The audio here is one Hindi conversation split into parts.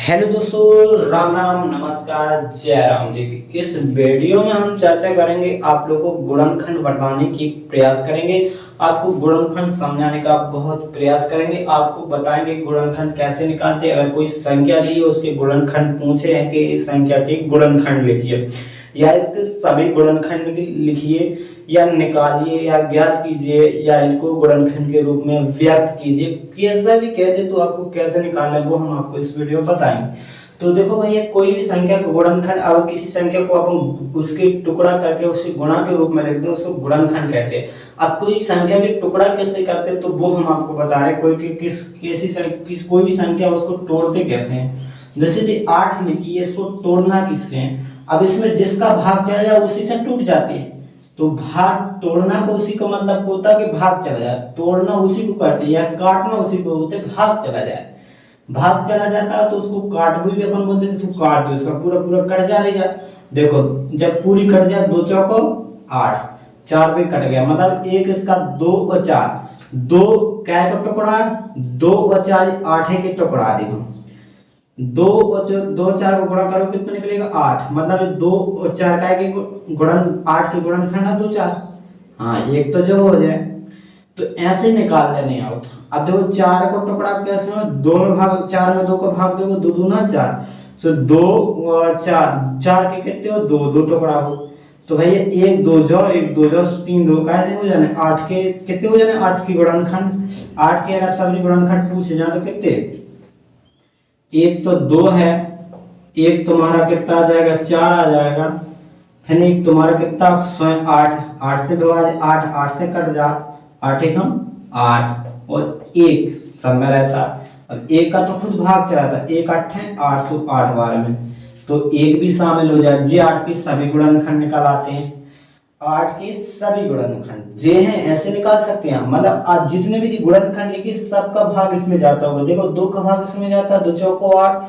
हेलो दोस्तों, राम राम, नमस्कार, जय राम जी। इस वीडियो में हम चर्चा करेंगे, आप लोगों को गुणनखंड बताने की प्रयास करेंगे, आपको गुणनखंड समझाने का बहुत प्रयास करेंगे, आपको बताएंगे गुणनखंड कैसे निकालते हैं। अगर कोई संख्या दी है उसके गुणनखंड पूछे हैं कि इस संख्या के गुणनखंड लिखिए या इसके सभी गुणनखंड लिखिए या निकालिए या ज्ञात कीजिए या इनको गुणनखंड के रूप में व्यक्त कीजिए, कैसा भी कह दे तो आपको कैसे निकालना है वो हम आपको इस वीडियो में बताएंगे। तो देखो भैया, कोई भी संख्या का गुणनखंड, अगर किसी संख्या को अपन उसके टुकड़ा करके उसे गुणा के रूप में लिखते हैं उसको गुणनखंड कहते हैं। अब कोई संख्या के टुकड़ा कैसे करते हैं तो वो हम आपको बता रहे हैं। कोई भी संख्या उसको तोड़ते कैसे हैं। जैसे जी 8 लिखी है, इसको तोड़ना किससे है। अब इसमें जिसका भाग चला जाए उसी से टूट जाती है। तो भाग तोड़ना को उसी का मतलब होता है कि भाग चला जाए, तोड़ना उसी को करते हैं या काटना उसी को होते भाग चला जाए। भाग चला जाता है तो उसको काट भी अपन बोलते हैं, तो काट दो, इसका पूरा पूरा कट जाएगा। देखो जब पूरी कट जाए, 2 चौको 8, 4 भी कट गया, मतलब एक इसका 2 और 4, 2 क्या का टुकड़ा, 2 और 4 8 के टुकड़ा। देखो 2 और 4 को गुणा करो कितना निकलेगा 8, मतलब 2 और 4 का के गुणन 8 के गुणनखंड है 2 4। हाँ, एक तो जो हो जाए तो ऐसे निकाल लेने आओ। अब देखो 4 को टुकड़ा कैसे हो, 2 में भाग, 4 में 2 का भाग देखो, 2 दूना 4, सो 2 और 4 के कितने हो 2, 2 टुकड़ा हो। तो भैया 1 2 जो 1 2 जो 3 2 का हो जाने 8 के कितने हो जाने 8 के गुणनखंड। 8 के अगर सभी गुणनखंड पूछे जाए तो कितने, एक तो 2 है, एक तुम्हारा कितना आ जाएगा 4 आ जाएगा, फिर एक तुम्हारा कितना 8, 8 से विभाजित 8, 8 से कट जा, 8 एकम 8 और 1 सब में रहता, और 1 का तो खुद भाग चला था, 1 8 है 8, 8 बार में तो 1 भी शामिल हो जाए। जे 8 के सभी गुणनखंड निकाल आते हैं, 8 के सभी गुणनखंड जे हैं ऐसे निकाल सकते हैं। मतलब आज जितने भी गुणनखंड लिखे सबका भाग इसमें जाता होगा। देखो 2 का भाग इसमें जाता है, 2 चौको 8,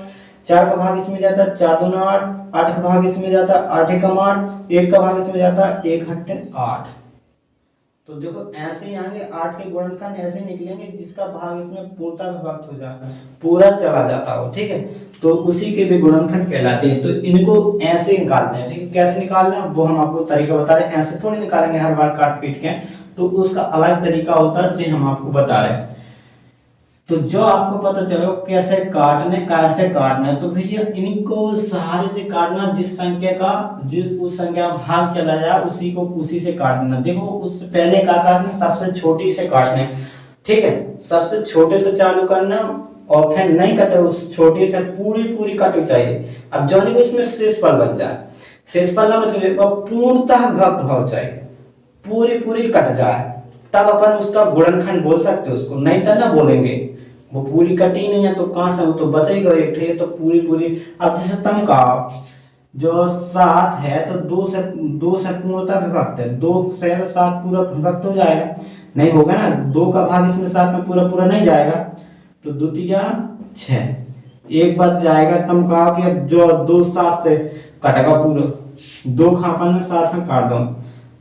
4 का भाग इसमें जाता है, 4 दूना 8, 8 का भाग इसमें जाता है, 8 एकम 8, 1 का भाग इसमें जाता है, 1 8 8। तो देखो ऐसे ही आएंगे 8 के गुणनखंड ऐसे निकलेंगे जिसका भाग इसमें पूर्णतः विभक्त हो जाता है, पूरा चला जाता हो, ठीक है, तो उसी के भी गुणनखंड कहलाते हैं। तो इनको ऐसे निकालते हैं, ठीक है। कैसे निकालना है वो हम आपको तरीका बता रहे हैं, ऐसे थोड़ी निकालेंगे हर बार काट पीट के, तो उसका अलग तरीका होता है जो हम आपको बता रहे हैं। तो जो आपको पता चलो कैसे काटना है, तो भैया इनको सहारे से काटना, जिस संख्या का उस संख्या में भाग चला जाए उसी को उसी से काटना। देखो उससे पहले का काटना, सबसे छोटी से काटना, ठीक है, सबसे छोटे से चालू करना और फिर नहीं कटे उस छोटे से पूरी कट चाहिए। अब जो नहीं इसमें शेषफल बच जाए, शेषफल ना बचे तो पूर्णतः विभक्त हो चाहिए, पूरी कट जाए, तब अपन उसका गुणनखंड बोल सकते हैं उसको, नहीं तो ना बोलेंगे। वो पूरी कटी नहीं है तो कहां से, वो तो बचेगा एक ठे, तो पूरी। अब जैसे तुम का जो 7 है तो 2 से पूर्णतः विभक्त है, 2 से 7 पूरा विभक्त हो जाएगा, नहीं होगा ना, 2 का भाग इसमें 7 में पूरा नहीं जाएगा, तो 2 तिया 6, एक बच जाएगा। तुम कहा कि जो 2 7 से कटेगा पूरा, 2 खापन में 7 में काट दो।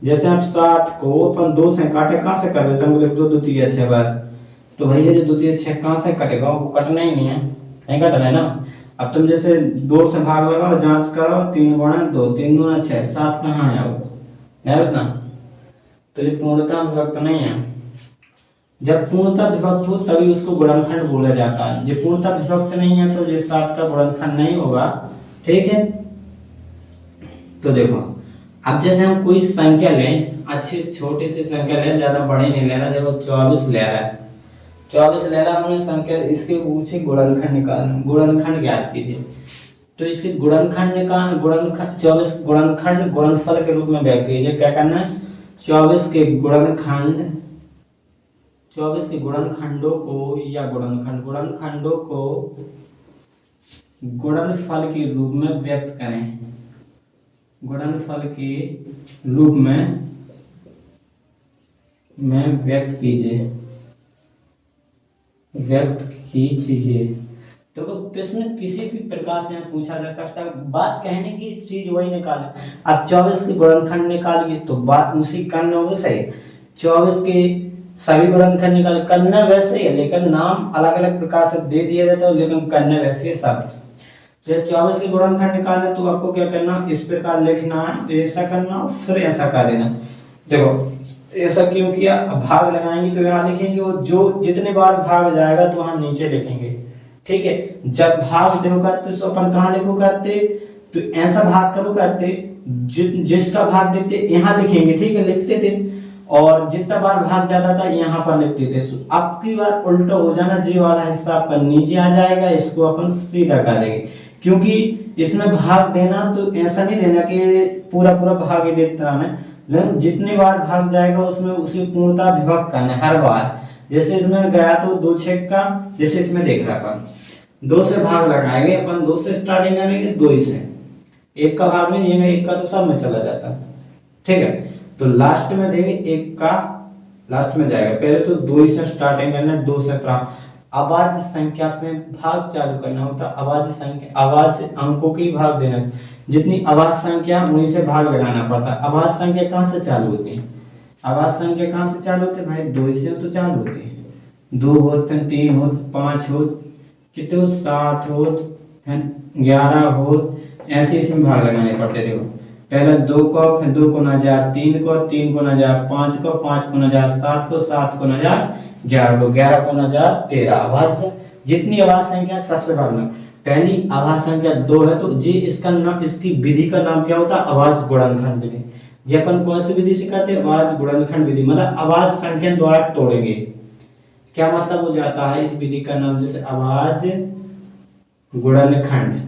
जैसे आप 7 को अपन 2 से काटे, कहां से कर देते हैं, 2 तिया 6 बार, तो भैया जो 2 तिया 6 कहां से कटेगा, वो कटना ही नहीं है, नहीं कटना है ना। अब तुम जैसे 2 से भाग लगाओ, जांच करो, 3 गुणा 2, 3 गुणा 6, 7 कहाँ है वो, है उतना, तो ये पूर्णतः विभक्त नहीं है। जब पूर्णतः विभक्त हो तभी उसको गुणनखंड बोला जाता है, जब पूर्णतः विभक्त नहीं है तो ये 7 का गुणनखंड नहीं होगा, ठीक है। तो देखो अब जैसे हम कोई संख्या लें, अच्छी छोटी सी संख्या लें, ज्यादा बड़ी नहीं लेना, देखो 24 ले रहा है, 24 ले रहा हमने संख्या, इसके ऊंचे गुणनखंड ज्ञात कीजिए। तो इसके गुणनखंड निकाल, 24 गुणनखंड गुणनफल के रूप में व्यक्त कीजिए। क्या करना है, 24 के गुणनखंडों को या गुणनखंडों को गुणनफल के रूप में व्यक्त करें, गुणनफल के रूप में व्यक्त कीजिए। तो प्रश्न किसी भी प्रकार से पूछा जा सकता है, बात कहने की चीज वही निकाले। अब 24 के गुणनखंड निकालिए तो बात उसी करना हो सही, 24 के सभी गुणनखंड करना वैसे ही है, लेकिन नाम अलग अलग प्रकार से दे दिया जाता है, लेकिन करना वैसे ही सब। जब 24 के गुणनखंड निकालना तो आपको क्या करना, इस प्रकार लिखना है, ऐसा करना फिर ऐसा कर देना। देखो ऐसा क्यों किया, भाग लगाएंगे तो यहाँ लिखेंगे और जो जितने बार भाग जाएगा तो वहां नीचे लिखेंगे। ठीक है, जब भाग देखो करते तो अपन कहाँ लिखो करते, तो ऐसा भाग करो करते, जिसका भाग देते यहाँ लिखेंगे, ठीक है लिखते थे, और जितना बार भाग जाता था यहाँ पर लिखते थे। अब की बार उल्टा हो जाना, जी वाला हिस्सा आपका नीचे आ जाएगा, इसको अपन सीधा कर देंगे, क्योंकि इसमें भाग देना तो ऐसा नहीं देना कि पूरा पूरा भाग ही देता है, लेकिन जितने बार भाग जाएगा उसमें उसी पूर्णता विभक्त करना है हर बार। जैसे इसमें गया तो 2 छेक का, जैसे इसमें देख रहा था 2 से भाग लगाएंगे अपन, 2 से स्टार्टिंग करेंगे, 2 ही से, 1 का भाग में देंगे, 1 का तो सब में चला जाता है। ठीक है, तो लास्ट में देंगे 1 का, लास्ट में जाएगा, पहले तो 2 ही से स्टार्टिंग करना है, 2 से आवाज संख्या से भाग चालू करना होता, आवाज संख्या, आवाज अंकों की भाग देना, जितनी आवाज संख्या उन्हीं से भाग लगाना पड़ता। आवाज संख्या कहाँ से चालू होती है, आवाज संख्या कहाँ से चालू होती है भाई, 2 से तो चालू होती है, 2 हो, फिर 3 हो, 5 हो, कितने हो, 7 हो, फिर 11 हो, ऐसे इसमें भाग लगाने पड़ते। देखो पहले 2 को, फिर 2 को ना जा 3 को, 3 को ना जा 5 को, 5 को ना जा 7 को, 7 को ना जा 11 को, 11 को ना जा 13। आवाज जितनी आवाज संख्या सबसे भागना, पहली आवाज संख्या 2 है तो जी इसका नाम, इसकी विधि का नाम क्या होता है, आवाज गुणनखंड विधि। जी अपन कौन सी विधि सिखाते हैं, आवाज गुणनखंड विधि, मतलब आवाज संख्या द्वारा तोड़ेंगे। क्या मतलब हो जाता है इस विधि का नाम, जैसे आवाज गुणनखंड,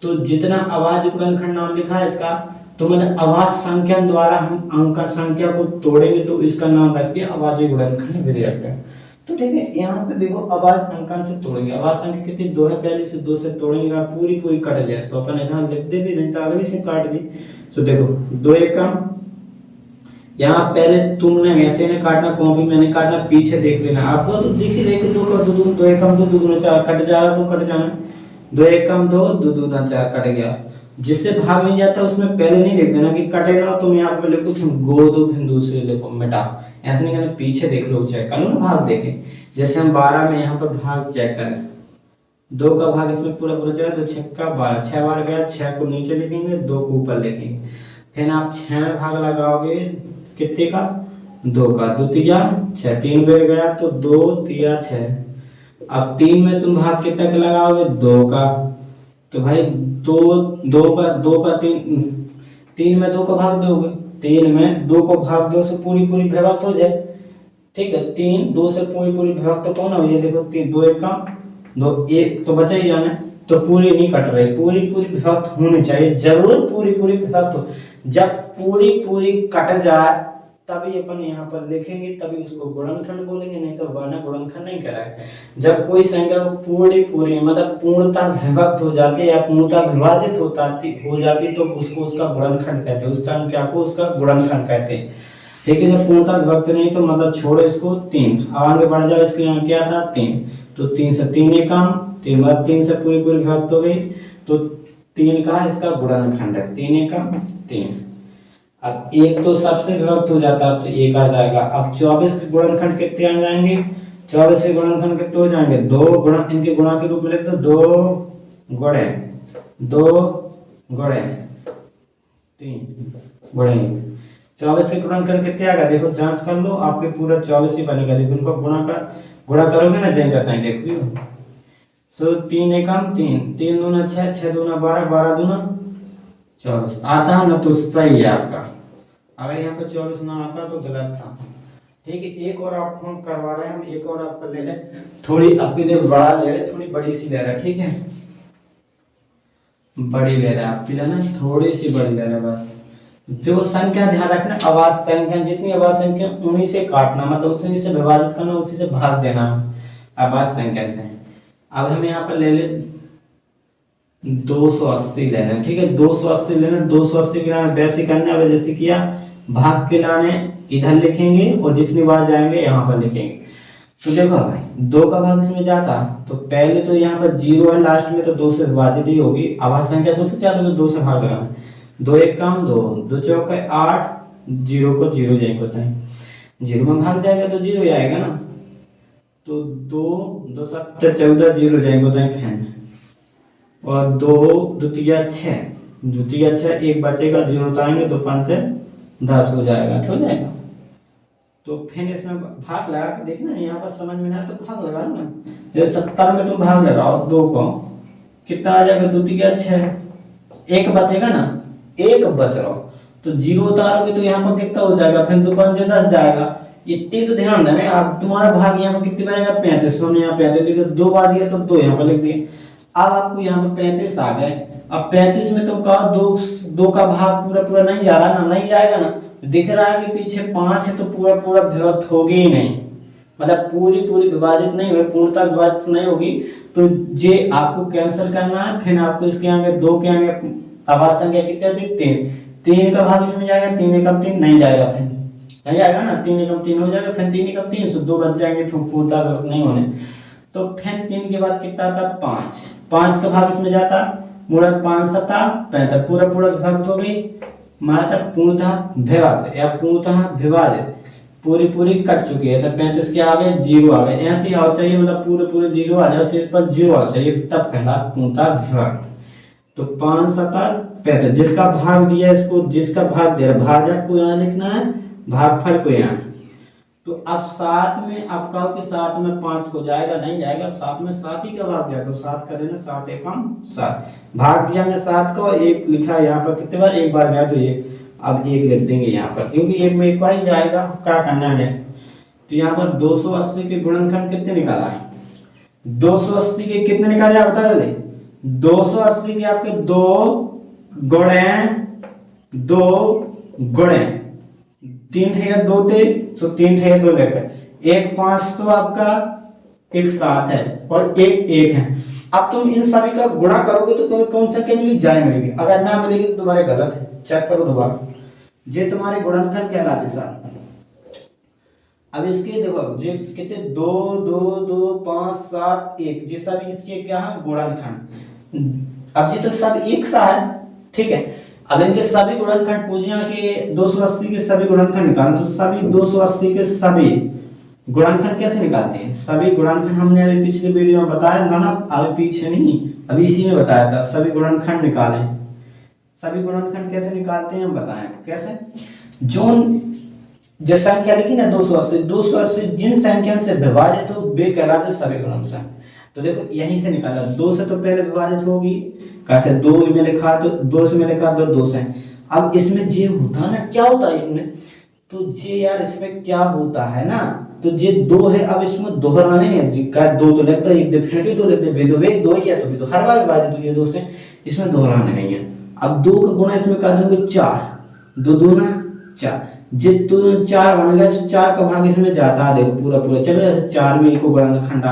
तो जितना आवाज गुणनखंड नाम लिखा है इसका, तो मतलब आवाज संख्या द्वारा हम अंक संख्या को तोड़ेंगे तो इसका नाम रख दिया आवाज गुणनखंड विधि रखते हैं। तो ठीक है, यहाँ पे देखो आवाज अंकन से तोड़ेंगे, आवाज संख्या कितनी 2 है, पहले से 2 से तोड़ेंगे, पूरी पूरी कट जाए तो अपन यहाँ लिख दे भी, नहीं तो अगली से काट दी। तो देखो 2 एकम, यहाँ पहले तुमने ऐसे ने काटना, कॉपी मैंने काटना, पीछे देख लेना आपको तो दिख ही रहे 2 का 2 एकम 2, 2 दूना 4 कट जा रहा तो कट जाना, 2 एकम 2, 2 दूना 4 कट गया। जिससे भाग नहीं जाता उसमें पहले नहीं लिख देना कि कटेगा, तुम यहाँ पे लिखो तुम गो दो, फिर दूसरे लिखो मिटा, ऐसे नहीं करना, पीछे देख लो, चेक कर लो ना भाग देखे। जैसे हम 12 में यहाँ पर भाग चेक करें, 2 का भाग इसमें पूरा पूरा चला तो 6 का 12, 6 बार गया, 6 को नीचे लिखेंगे, 2 को ऊपर लिखेंगे, फिर आप 6 में भाग लगाओगे कितने का, 2 का, 2 तिया 6, 3 बार गया तो 2 तिया 6। अब 3 में तुम भाग कितने का लगाओगे, 2 का, तो भाई 2 का 3 में 2 का भाग दोगे, 3 में 2 को भाग 2 से पूरी पूरी विभक्त हो जाए। ठीक है, 3 2 से पूरी पूरी विभक्त तो कौन हो, ये देखो 3 2 एक का 2, 1 तो बचा ही जाना, तो पूरी नहीं कट रही, पूरी पूरी विभक्त होनी चाहिए, जरूर पूरी पूरी विभक्त हो। जब पूरी पूरी कट जाए तभी अपन यहाँ पर लिखेंगे, तभी उसको गुणनखंड बोलेंगे, नहीं तो वरना गुणनखंड नहीं कराएंगे। जब कोई संख्या पूरी पूरी मतलब पूर्णता विभक्त हो जाती है या पूर्णता विभाजित हो जाती तो उसको उसका गुणनखंड कहते हैं, उस संख्या को उसका गुणनखंड कहते हैं। ठीक है, जब पूर्णता विभक्त नहीं तो मतलब छोड़ो इसको 3, आगे बढ़ जाओ, इसके यहाँ क्या था 3, तो 3 से 3 एकम, 3 बार 3 से पूरी पूरी विभक्त हो गई तो 3 का इसका गुणनखंड है, 3 एकम 3। अब 1 तो सबसे विभक्त हो जाता है तो 1 आ जाएगा। अब 24 के गुणनखंड कितने आ जाएंगे, 24 के गुणनखंड कितने हो जाएंगे, 2 गुणा, इनके गुणा के रूप में लिख दो, 2 गुणे 3 गुणे 24 के गुणनखंड कितने आएगा, देखो जांच कर लो, आपके पूरा 24 ही बनेगा, लेकिन उनको गुणा करोगे ना जैसे करता है, देखो तो 3 एकम 3, 3 दूना 6, 6 दूना 12, 12 दूना 24 आता है ना, तो सही है आपका। अगर यहाँ पे 24 ना आता तो गलत था। ठीक है, एक और आपको हम करवा रहे हैं, हम एक और आपको ले लें, थोड़ी आपकी देर बड़ा ले रहे, थोड़ी बड़ी सी ले रहे, ठीक है बड़ी ले रहे आपकी लेना, थोड़ी सी बड़ी ले रहे बस। जो संख्या ध्यान रखना, आवाज संख्या जितनी आवाज संख्या उन्हीं से काटना, मतलब उसी से विभाजित करना, उसी से भाग देना आवाज संख्या से। अब हम यहाँ पर ले ले 280 लेना, ठीक है 280 लेना, 280 के लाने वैसे करना है जैसे किया, भाग के लाने इधर लिखेंगे और जितनी बार जाएंगे यहाँ पर लिखेंगे। तो देखो भाई 2 का भाग इसमें जाता तो पहले तो यहाँ पर 0 है लास्ट में, तो 2 से विभाजित ही होगी, आवाज संख्या 2 से चालू तो 2 से भाग लगाना, 2 एकम 2, 2 चौके 8, 0 को 0 जाएगा, 0 में भाग जाएगा तो 0 आएगा ना, तो 2 2 7 14 0 जाएगा, और 2 दूतिया 6, द्वितीय 6, एक बचेगा, 0 उतारेंगे तो 5 से 10 हो जाएगा, हो जाएगा। तो फिर इसमें भाग लगा के देखना, यहाँ पर समझ में ना तो भाग लगा लो ना। जैसे 70 में तुम भाग लगाओ 2 को, कितना आ जाएगा, द्वितीय 6, एक बचेगा ना, एक बच रहा हो तो 0 उतारोगे तो यहाँ पर कितना हो जाएगा, फिर 2 5 से 10 जाएगा। इतनी तो ध्यान देना। आप तुम्हारा भाग यहाँ पर कितनी बनेगा, 35। हमने यहाँ 35 दिया, 2 बार दिया तो 2 यहाँ पर लिख दिए। अब आपको यहाँ पर 35 आ गए। अब 35 में तुम कहा 2 का भाग पूरा पूरा नहीं जा रहा ना, नहीं जाएगा ना, दिख रहा है कि पीछे 5 है तो पूरा पूरा विभक्त होगी ही नहीं, मतलब पूरी पूरी विभाजित नहीं हुई, पूर्णतः विभाजित नहीं होगी। तो ये आपको कैंसिल करना है। फिर आपको इसके आगे 2 के आगे आवाज संख्या कितनी होती, 3 का भाग इसमें जाएगा, 3 एकम 3 नहीं जाएगा, फिर नहीं जाएगा ना, 3 एकम 3 हो जाएगा, फिर 3 एकम 3 से 2 बच जाएंगे, पूर्णतः नहीं होने। तो फिर 3 के बाद कितना आता, 5 का भाग इसमें जाता, मुड़ा 5 7 65, पूरा पूरा विभक्त हो गई, माना पूर्णतः विभक्त या पूर्णतः विभाजित, पूरी पूरी कट चुकी है। तो 35 के आगे 0 आ गए, ऐसे ही आओ चाहिए, मतलब पूरे पूरे 0 आ जाए, शेष पर 0 आ चाहिए, तब कहला पूर्णतः विभक्त। तो 5 7 65, जिसका भाग दिया इसको, जिसका भाग दे रहा, भाजक को यहाँ लिखना है, भागफल को यहाँ। तो अब 7 में आप कहो कि 7 में 5 को जाएगा, नहीं जाएगा, 7 में 7 ही का भाग जाएगा, तो 7 का देना, 7 एकम 7, भाग दिया हमने 7 को, 1 लिखा यहाँ पर, कितने बार, एक बार गया तो 1, अब 1 लिख देंगे यहाँ पर, क्योंकि 1 में एक बार ही जाएगा, क्या करना है। तो यहाँ पर 280 के गुणनखंड कितने निकाला है, 280 के कितने निकाले आप बता दे, 280 के आपके 2 गुणे 3 ठेगा 2 थे, तो 3 ठेगा 2 लेकर 1 5 तो आपका 1 7 है और 1 1 है। अब तुम इन सभी का गुणा करोगे तो तुम्हें कौन सा क्या मिलेगी, जाए मिलेगी, अगर ना मिलेगी तो तुम्हारे गलत है, चेक करो दोबारा, ये तुम्हारे गुणनखंड कहलाते सर। अब इसके देखो जो कितने 2 2 2 5 7 1, ये सभी इसके क्या है, गुणनखंड। अब ये तो सब एक सा है, ठीक है। अब इनके सभी गुणनखंड पूजिया के 280 के सभी गुणनखंड निकालो, तो सभी 280 के सभी गुणनखंड कैसे निकालते हैं, सभी गुणनखंड हमने अभी पिछले वीडियो में बताया था ना, अभी पीछे नहीं, अभी इसी में बताया था, सभी गुणनखंड निकालें। सभी गुणनखंड कैसे निकालते हैं हम बताएं कैसे। जो संख्या लिखी ना 280 जिन संख्या से विभाजित हो वे कहलाते सभी गुणनखंड। तो देखो यहीं से निकाला, 2 से तो पहले विभाजित होगी, कैसे 2 में लिखा तो 2 से में लिखा तो 2 से। अब इसमें जे होता ना, क्या होता है इनमें, तो जे यार इसमें क्या होता है ना, तो जे 2 है, अब इसमें दोहराने है, का 2 तो लगता है, एक डेफिनेटली 2 लेते हैं, 2 ही है तो हर बार विभाजित हुई है 2 से, इसमें दोहराने नहीं है। अब 2 का गुणा इसमें कर दोगे 4, 2 दूना 4, जित 4 बन गया, 4 का भाग इसमें जाता है, देखो पूरा पूरा चलो 4 में इनको गुणनखंड।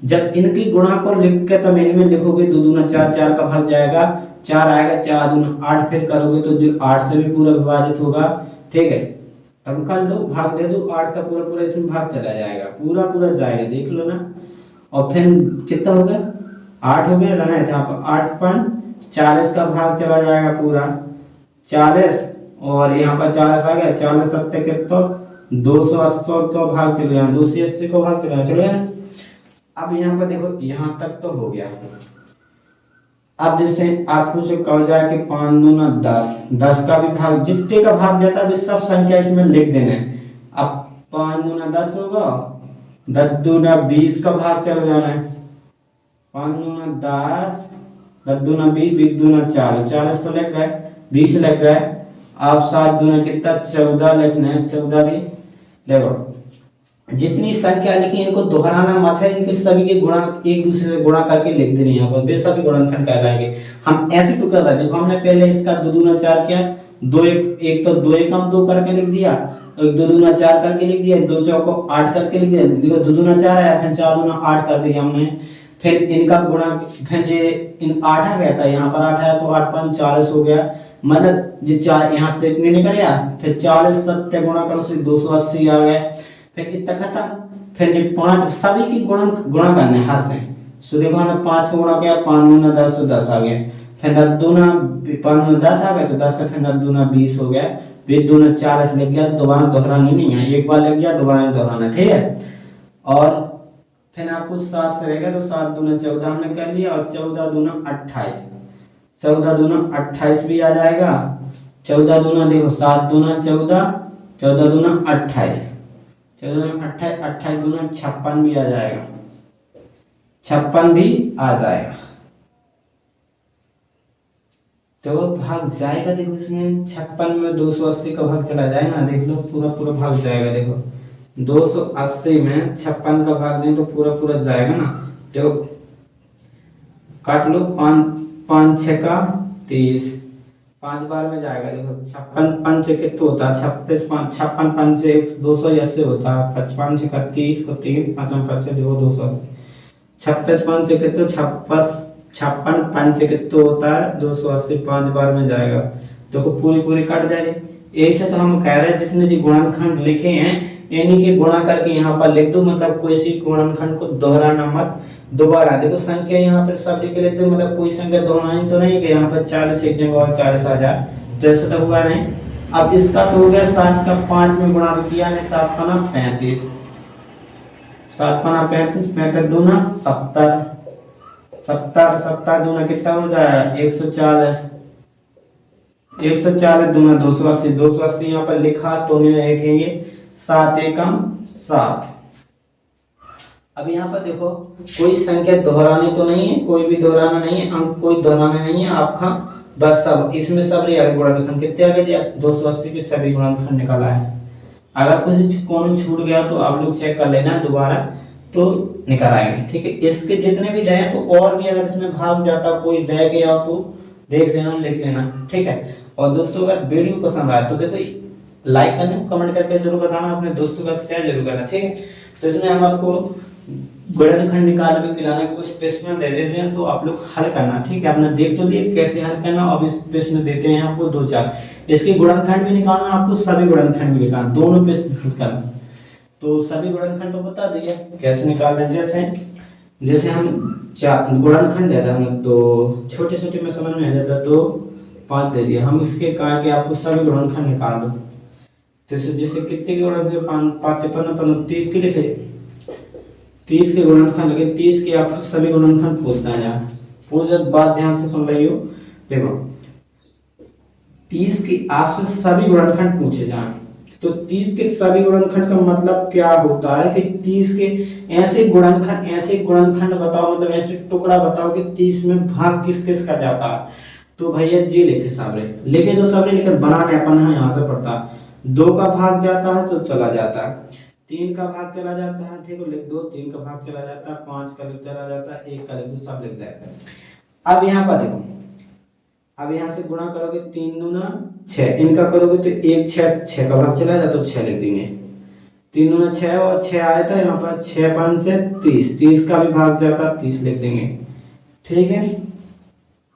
जब इनकी गुणा को लिख के तब इनमें लिखोगे 2 दूना 4, 4 का भाग जाएगा, 4 आएगा, 4 दूना 8, फिर करोगे तो जो 8 से भी पूरा विभाजित होगा, ठीक है। तब कर लो, भाग दे दो, 8 का पूरा पूरा इसमें भाग चला जाएगा, पूरा पूरा जाएगा, देख लो ना। और फिर कितना हो गया, 8 हो गया, रहना है यहाँ पर 8 5 40 का भाग चला जाएगा पूरा 40, और यहाँ पर 40 आ गया, 40 सत्ते कितना 280 का भाग चले गया, 280 का भाग चले गया। अब यहाँ पर देखो, यहाँ तक तो हो गया। अब जैसे आपको से कहा जाए कि 5 दूना 10, 10 का भी भाग, जितने का भाग जाता है सब संख्या इसमें लिख देना। अब 5 दूना 10 होगा, 10 दूना 20 का भाग चला जाना है, 5 दूना 10, 10 दूना 20, 20 दूना 40, 40 तो लग गए, 20 लग गए। अब 7 दूना कितना 14 लिखना है, 14 भी देखो, जितनी संख्या लिखी इनको दोहराना मत है, इनके सभी के गुणा एक दूसरे से गुणा करके लिख देने, यहाँ पर वे सभी गुणनखंड कहलाएंगे। हम ऐसे तो कर रहे हैं, देखो हमने पहले इसका 2 दूना 4 किया, 2 1 तो 2 एकम 2 करके लिख दिया, 1 2 दूना 4 करके लिख दिया, 2 चौको 8 करके लिख दिया, देखो 2 दूना 4 आया, फिर 4 दूना 8 कर दिया हमने, फिर इनका गुणा, फिर ये इन 8 आ गया था, यहाँ पर 8 आया तो 8 5 40 हो गया, मतलब ये 4 यहाँ पे इतने निकल गया, फिर 40 सत्ते गुणा करो तो 280 आ गए, फिर कितना खत्म, फिर ये 5 सभी की गुणा करने हाथ से। सो देखो हमने 5 को गुणा किया, 5 दूना 10 तो 10 आ गया, फिर 10 दूना 5 दूना 10 आ गया, तो 10 से फिर 10 दूना 20 हो गया, फिर दूना 40 लग गया, तो दोबारा दोहरानी नहीं है, एक बार लग गया दोबारा दोहराना, ठीक है। और फिर आपको 7 से रहेगा तो 7 दूना 14 हमने कर लिया, और 14 दूना 28, 14 दूना 28 भी आ जाएगा। 14 दूना देखो 7 दूना 14, 14 दूना 28, 14 दूना 28, 28 दूना 56 भी आ जाएगा, 56 भी आ जाएगा। तो भाग जाएगा, देखो इसमें 56 में 280 का भाग चला जाएगा, देख लो पूरा पूरा भाग जाएगा। देखो 280 में 56 का भाग दें तो पूरा पूरा जाएगा ना। देखो काट लो, 5 6 का 30, 5 बार में जाएगा। देखो 56 5 से कितना होता है, 56 5 से 280 होता है, 55 से 30 को 3 5 5 से देखो 280, 56 5 से कितना 56 56 5 से कितना होता है 280, 5 बार में जाएगा। देखो पूरी पूरी कट जाएगी। यही से तो हम कह रहे हैं जितने भी गुणनखंड लिखे हैं इन्हीं के गुणा करके यहाँ पर लिख दो, मतलब कोई सी गुणनखंड को दोहराना मत दोबारा। देखो संख्या यहाँ पर सब लिख लेते, मतलब कोई संख्या दोहरानी तो नहीं कि यहाँ पर 40 एक जगह और 40,000, तो ऐसा तो हुआ नहीं। अब इसका तो हो गया 7 का 5 में गुणा किया है, 7 पना 35, 7 पना 35, 35 दूना 70, 70 70 दूना कितना हो जाएगा 140, 140 दूना 280, 280 यहाँ पर लिखा तो नहीं लिखेंगे, 7 एकम 7। अब यहाँ पर देखो कोई संख्या दोहरानी तो नहीं है, कोई भी दोहराना नहीं है, अंक कोई दोहराना नहीं है आपका, बस सब इसमें सब गुणनखंड कितने आ गए, 280 के सभी गुणनखंड निकाला है। अगर कुछ कौन छूट गया तो आप लोग चेक कर लेना दोबारा, तो निकल आएंगे। ठीक है, इसके जितने भी जाए तो और भी अगर इसमें भाग जाता कोई रह गया तो देख लेना लिख लेना। ठीक है, और दोस्तों अगर वीडियो पसंद आए तो देखो लाइक करना, कमेंट करके जरूर बताना, अपने दोस्तों का शेयर जरूर करना। ठीक है, तो इसमें हम आपको गुणनखंड निकाल के पिलाने के कुछ प्रश्न दे देते हैं, तो आप लोग हल करना। ठीक है, आपने देख तो लिए कैसे हल करना। अब इस प्रश्न देते हैं आपको 2-4, इसके गुणनखंड भी निकालना, आपको सभी गुणनखंड भी निकालना, दोनों प्रश्न हल करना। तो सभी गुणनखंड तो बता दिए कैसे निकालना, जैसे हम गुणनखंड दे रहे हैं तो छोटे छोटे में समझ में आ जाता है, तो 5 दे दिया, हम इसके कहा कि आपको सभी गुणनखंड निकाल दो। जैसे कितने के गुणनखंड 5 5 30 के लिखे, 30 के गुणनखंड लगे, 30 के आप सभी गुणनखंड पूछना है यार, पूछ बात ध्यान से सुन रही हो। देखो 30 के आपसे सभी गुणनखंड पूछे जाए, तो 30 के सभी गुणनखंड का मतलब क्या होता है कि 30 के ऐसे गुणनखंड बताओ, मतलब ऐसे टुकड़ा बताओ कि 30 में भाग किस किस का जाता है। तो भैया जी लिखे साबरे, लेकिन तो साबरे लेकिन बनाने अपन है यहाँ से पड़ता है। 2 का भाग जाता है तो चला जाता है, 3 का भाग चला जाता है, ठीक है लिख दो, 3 का भाग चला जाता है, 5 का लिख चला जाता है, 1 का लिख दो, सब लिख जाता है। अब यहाँ पर देखो, अब यहाँ से गुणा करोगे 3 दूना 6, इनका करोगे तो 1 6 का भाग चला जाता तो 6 लिख देंगे, 3 दूना 6 और 6 आया था यहाँ पर, 6 5 से 30, 30 का भी भाग जाता 30 लिख देंगे। ठीक है,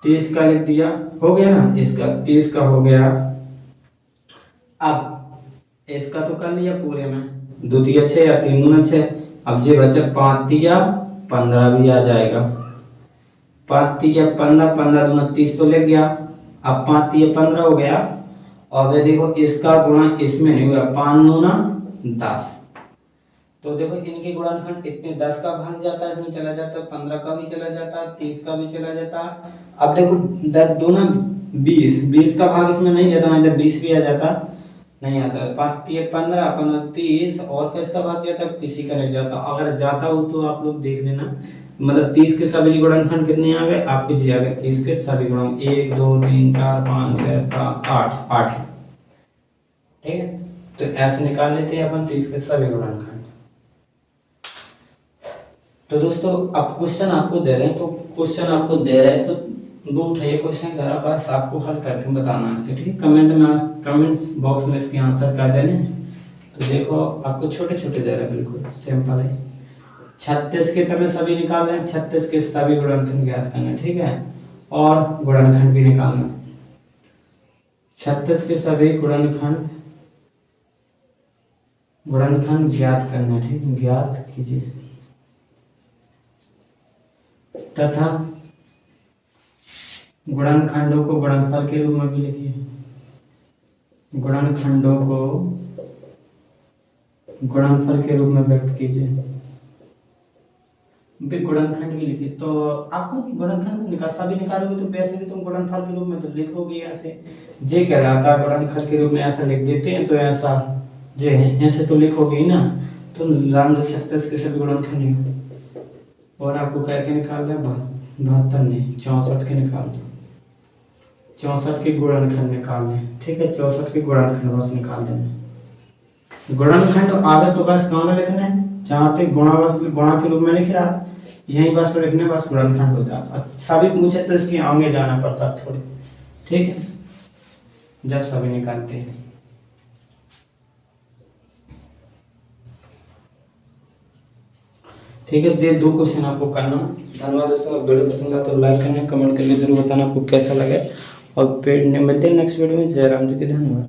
30 का लिख दिया, हो गया ना, इसका 30 का हो गया। अब इसका तो कर लिया पूरे में, 2 दिया 6 या 3 दूना 6, अब जो बचा 5 दिया 15 भी आ जाएगा, 5 दिया 15, 15 दूना 30 तो लग गया, अब 5 दिया 15 हो गया। और वे देखो इसका गुणा इसमें नहीं हुआ, 5 दूना 10, तो देखो इनके गुणनखंड इतने 10 का भाग जाता है, इसमें चला जाता है, 15 का भी चला जाता है, 30 का भी चला जाता है। अब देखो 10 दूना 20, 20 का भाग इसमें नहीं जाता, इधर 20 भी आ जाता, नहीं आता। 5 दिया 15, 15 30, और किसका भाग जाता है, किसी का नहीं जाता। अगर जाता हो तो आप लोग देख लेना, मतलब 30 के सभी गुणनखंड कितने आ गए आपके जी आ गए, 30 के सभी गुणन 1 2 3 4 5 6 7 8 8। ठीक है, तो ऐसे निकाल लेते हैं अपन 30 के सभी गुणनखंड। तो दोस्तों अब क्वेश्चन आपको दे रहे हैं, तो क्वेश्चन आपको दे रहे हैं तो 2 उठाइए क्वेश्चन घर पास, आपको हल करके बताना है। ठीक है, कमेंट में कमेंट्स बॉक्स में इसके आंसर कर देने। तो देखो आपको छोटे छोटे दे रहे हैं, बिल्कुल सिंपल है। 36 के तब सभी निकाल रहे हैं, 36 के सभी गुणनखंड ज्ञात करना। ठीक है, और गुणनखंड भी निकालना, 36 के सभी गुणनखंड ज्ञात करना। ठीक, ज्ञात कीजिए तथा गुणनखंडों को गुणनफल के रूप में भी लिखिए, गुणनखंडों को गुणनफल के रूप में व्यक्त कीजिए। पे गुणनखंड भी लिखे। तो आपको गुणनखंड को निकाल सभी निकालोगे तो वैसे भी तुम गुणनफल के रूप में तो लिखोगे ऐसे। जे कहलाता है गुणनखंड के रूप में ऐसा लिख देते हैं तो ऐसा जे है ऐसे तो लिखोगे ही ना। तो नाम लिख सकते हैं इसके सभी गुणनखंड ही। और आपको क्या के निकाल है 72 नहीं 64 के निकाल दो। 64 के गुणनखंड निकालने, ठीक है 64 के गुणनखंड बस निकाल देना। गुणनखंड आगे तो बस कौन लिखना है जहाँ पे गुणा बस गुणा के रूप में लिख रहा यही बस लिखने बस गुणनखंड हो जाता। सभी पूछे तो इसके आगे जाना पड़ता थोड़ी, ठीक है जब सभी निकालते हैं। ठीक है ये 2 क्वेश्चन आपको करना। धन्यवाद दोस्तों, वीडियो पसंद आया तो लाइक करना, कमेंट करके जरूर बताना आपको कैसा लगे और फिर मिलते हैं नेक्स्ट वीडियो में। जय राम जी की धन्यवाद।